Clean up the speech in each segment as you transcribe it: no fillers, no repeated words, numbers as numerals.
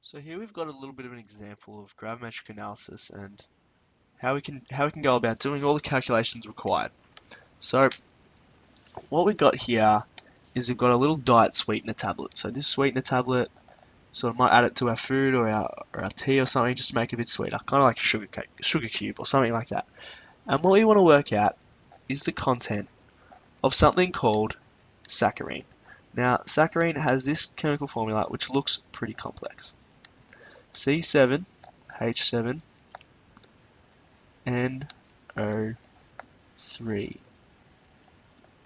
So here we've got a little bit of an example of gravimetric analysis and how we can go about doing all the calculations required. So what we've got here is we've got a little diet sweetener tablet. So this sweetener tablet, sort of might add it to our food or our tea or something just to make it a bit sweeter, kind of like a sugar cube or something like that. And what we want to work out is the content of something called saccharine. Now, saccharine has this chemical formula which looks pretty complex. C7H7NO3,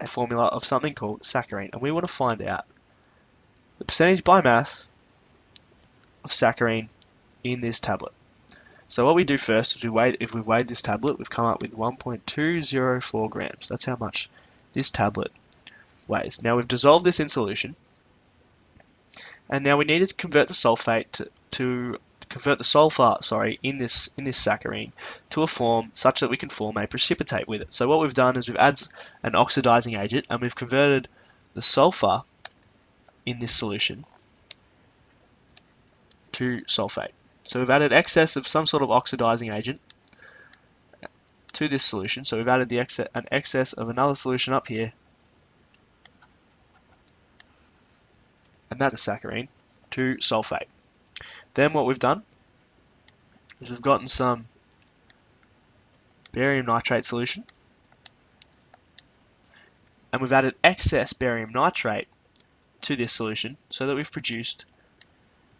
a formula of something called saccharine, and we want to find out the percentage by mass of saccharine in this tablet. So what we do first is if we've weighed this tablet, we've come up with 1.204 grams. That's how much this tablet weighs. Now we've dissolved this in solution, and now we need to convert the sulfate to convert the sulfur, in this saccharine to a form such that we can form a precipitate with it. So what we've done is we've added an oxidizing agent and we've converted the sulfur in this solution to sulfate. So we've added excess of some sort of oxidizing agent to this solution. So we've added an excess of another solution up here, and that's the saccharine, to sulfate. Then what we've done is we've gotten some barium nitrate solution, and we've added excess barium nitrate to this solution so that we've produced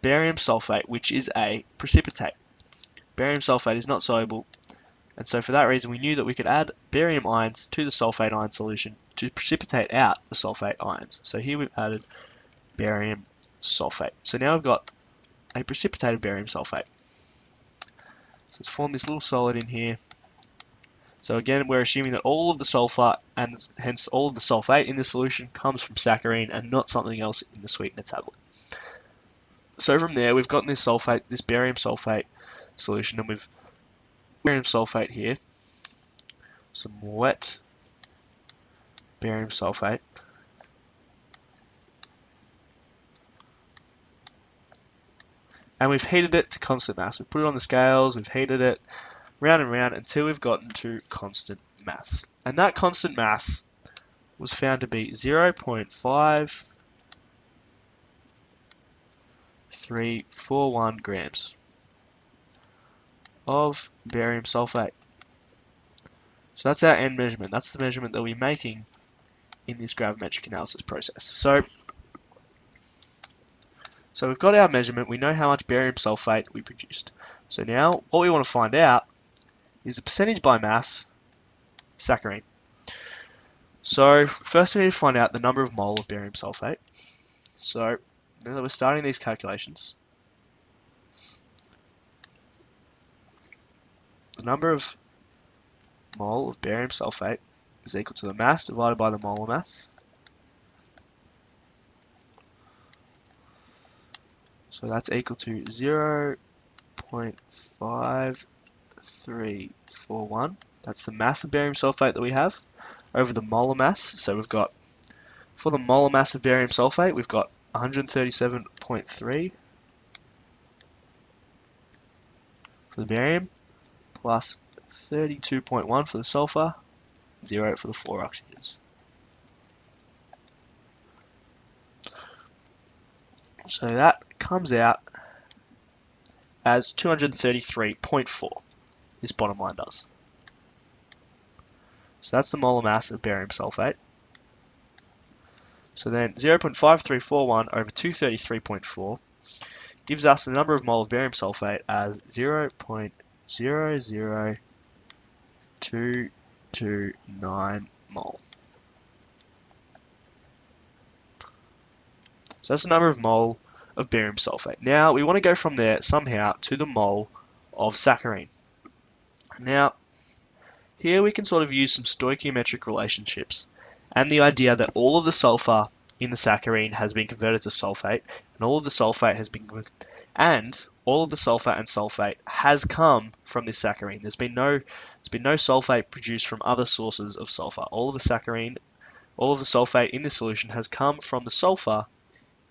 barium sulfate, which is a precipitate. Barium sulfate is not soluble, and so for that reason we knew that we could add barium ions to the sulfate ion solution to precipitate out the sulfate ions. So here we've added barium sulfate. So now we've got a precipitated barium sulfate. So let's form this little solid in here. So again, we're assuming that all of the sulfur and hence all of the sulfate in the solution comes from saccharine and not something else in the sweetener tablet. So from there, we've gotten this barium sulfate solution, and we've barium sulfate here, some wet barium sulfate. And we've heated it to constant mass. We've put it on the scales, we've heated it round and round until we've gotten to constant mass. And that constant mass was found to be 0.5341 grams of barium sulfate. So that's our end measurement. That's the measurement that we're making in this gravimetric analysis process. So we've got our measurement, we know how much barium sulfate we produced. So now what we want to find out is the percentage by mass saccharine. So first we need to find out the number of mole of barium sulfate. So now that we're starting these calculations, the number of mole of barium sulfate is equal to the mass divided by the molar mass. So that's equal to 0.5341. That's the mass of barium sulfate that we have over the molar mass. So we've got, for the molar mass of barium sulfate, we've got 137.3 for the barium, plus 32.1 for the sulfur, 0 for the 4 oxygens. So that comes out as 233.4, this bottom line does. So that's the molar mass of barium sulfate. So then 0.5341 over 233.4 gives us the number of mole of barium sulfate as 0.00229 mole. So that's the number of mole of barium sulfate. Now we want to go from there somehow to the mole of saccharine. Now here we can sort of use some stoichiometric relationships and the idea that all of the sulfur in the saccharine has been converted to sulfate, and all of the sulfate has been sulfate has come from this saccharine. There's been no sulfate produced from other sources of sulfur. All of the sulfate in this solution has come from the sulfur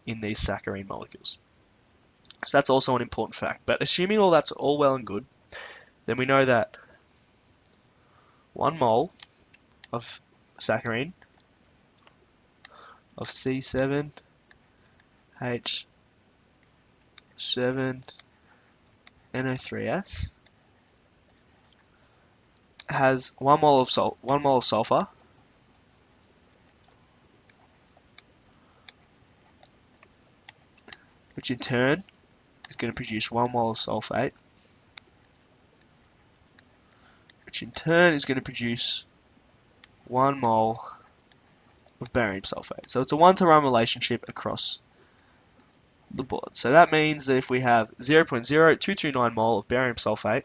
in these saccharine molecules. So that's also an important fact. But assuming all that's all well and good, then we know that 1 mole of saccharine of C7H7NO3S has 1 mole of sulfur, which in turn is going to produce 1 mole of sulfate, which in turn is going to produce 1 mole of barium sulfate. So it's a 1-to-1 relationship across the board. So that means that if we have 0.0229 mole of barium sulfate,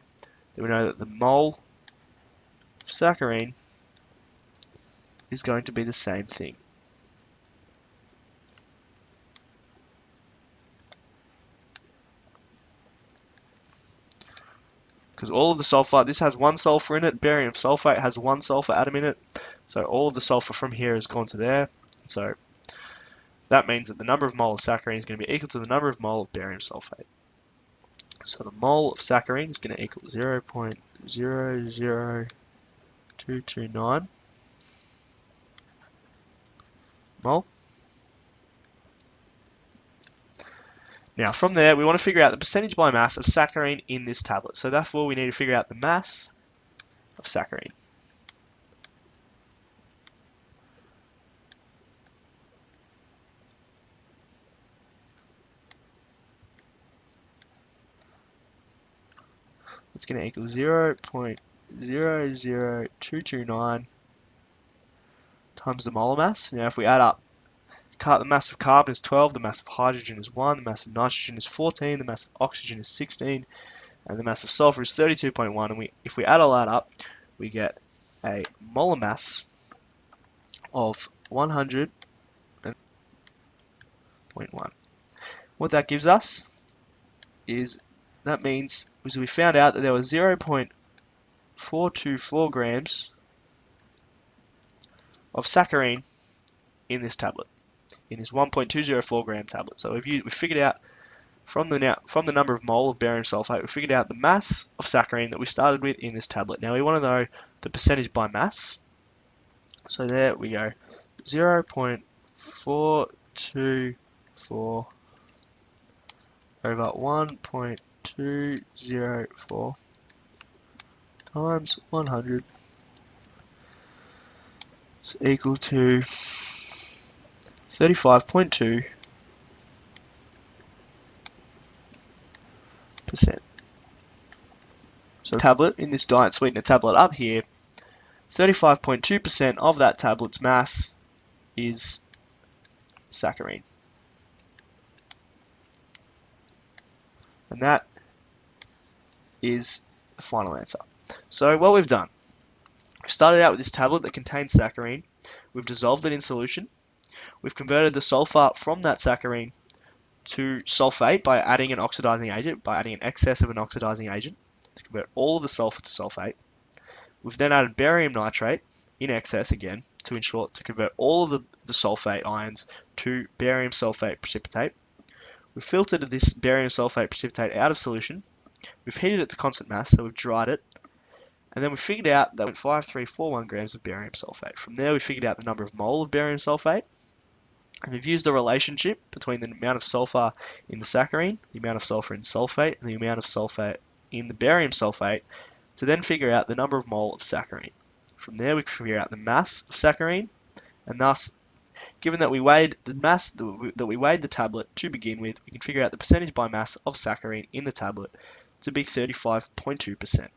then we know that the mole of saccharine is going to be the same thing. Because all of the sulfur, this has 1 sulfur in it, barium sulfate has 1 sulfur atom in it, so all of the sulfur from here has gone to there. So that means that the number of mole of saccharine is going to be equal to the number of mole of barium sulfate. So the mole of saccharine is going to equal 0.00229 mole. Now from there, we want to figure out the percentage by mass of saccharine in this tablet. So therefore, we need to figure out the mass of saccharine. It's going to equal 0.00229 times the molar mass. Now if we add up, the mass of carbon is 12, the mass of hydrogen is 1, the mass of nitrogen is 14, the mass of oxygen is 16, and the mass of sulfur is 32.1. And if we add all that up, we get a molar mass of 100.1. What that gives us is, that means we found out that there was 0.424 grams of saccharine in this tablet, in this 1.204 gram tablet. So we figured out from the number of mole of barium sulfate, we figured out the mass of saccharine that we started with in this tablet. Now we want to know the % by mass. So there we go, 0.424 over 1.204 times 100 is equal to 35.2%. So tablet, in this diet sweetener tablet up here, 35.2% of that tablet's mass is saccharine. And that is the final answer. So what we've done, we started out with this tablet that contains saccharine. We've dissolved it in solution. We've converted the sulfur from that saccharine to sulfate by adding an oxidizing agent, by adding an excess of an oxidizing agent to convert all of the sulfur to sulfate. We've then added barium nitrate in excess again to convert all of the sulfate ions to barium sulfate precipitate. We've filtered this barium sulfate precipitate out of solution. We've heated it to constant mass, so we've dried it. And then we figured out that 0.5341 grams of barium sulfate. From there, we figured out the number of mole of barium sulfate. And we've used the relationship between the amount of sulfur in the saccharine, the amount of sulfur in sulfate, and the amount of sulfate in the barium sulfate to then figure out the number of mole of saccharine. From there, we can figure out the mass of saccharine, and thus, given that we weighed the mass that we weighed the tablet to begin with, we can figure out the percentage by mass of saccharine in the tablet to be 35.2%.